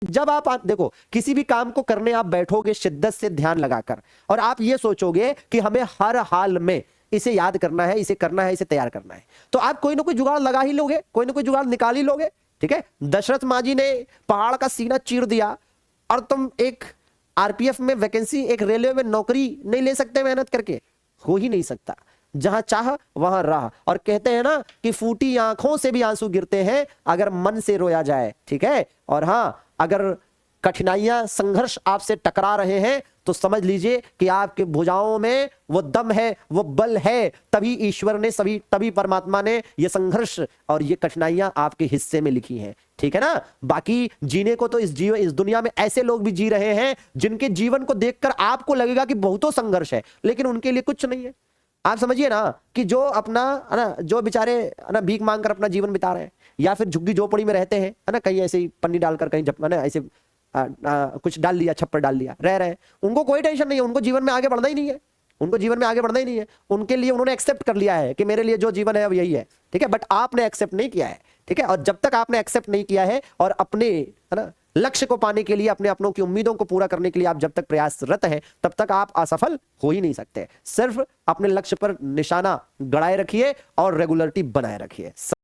जब आप देखो किसी भी काम को करने आप बैठोगे शिद्दत से ध्यान लगाकर, और आप ये सोचोगे कि हमें हर हाल में इसे याद करना है, इसे करना है, इसे तैयार करना है, तो आप कोई ना कोई जुगाड़ लगा ही लोगे, कोई ना कोई जुगाड़ निकाल ही लोगे। ठीक है, दशरथ मांझी ने पहाड़ का सीना चीर दिया, और तुम एक आरपीएफ में वैकेंसी, एक रेलवे में नौकरी नहीं ले सकते मेहनत करके? हो ही नहीं सकता। जहां चाह वहां राह, और कहते हैं ना कि फूटी आंखों से भी आंसू गिरते हैं अगर मन से रोया जाए। ठीक है, और हां, अगर कठिनाइयां, संघर्ष आपसे टकरा रहे हैं तो समझ लीजिए कि आपके भुजाओं में वो दम है, वो बल है, तभी ईश्वर ने, तभी परमात्मा ने ये संघर्ष और ये कठिनाइयां आपके हिस्से में लिखी हैं। ठीक है ना। बाकी जीने को तो इस दुनिया में ऐसे लोग भी जी रहे हैं जिनके जीवन को देखकर आपको लगेगा कि बहुतों संघर्ष है, लेकिन उनके लिए कुछ नहीं है। आप समझिए ना कि जो अपना, है ना, जो बेचारे, है ना, भीख मांगकर अपना जीवन बिता रहे हैं, या फिर झुग्गी झोपड़ी में रहते हैं, है ना, कहीं ऐसे ही पन्नी डालकर, कहीं है ना ऐसे कुछ डाल लिया, छप्पर डाल लिया, रह रहे हैं, उनको कोई टेंशन नहीं है, उनको जीवन में आगे बढ़ना ही नहीं है, उनको जीवन में आगे बढ़ना ही नहीं है। उनके लिए उन्होंने एक्सेप्ट कर लिया है कि मेरे लिए जो जीवन है वो यही है। ठीक है, बट आपने एक्सेप्ट नहीं किया है। ठीक है, और जब तक आपने एक्सेप्ट नहीं किया है और अपने, है ना, लक्ष्य को पाने के लिए, अपनों की उम्मीदों को पूरा करने के लिए आप जब तक प्रयासरत हैं, तब तक आप असफल हो ही नहीं सकते। सिर्फ अपने लक्ष्य पर निशाना गड़ाए रखिए और रेगुलरिटी बनाए रखिए।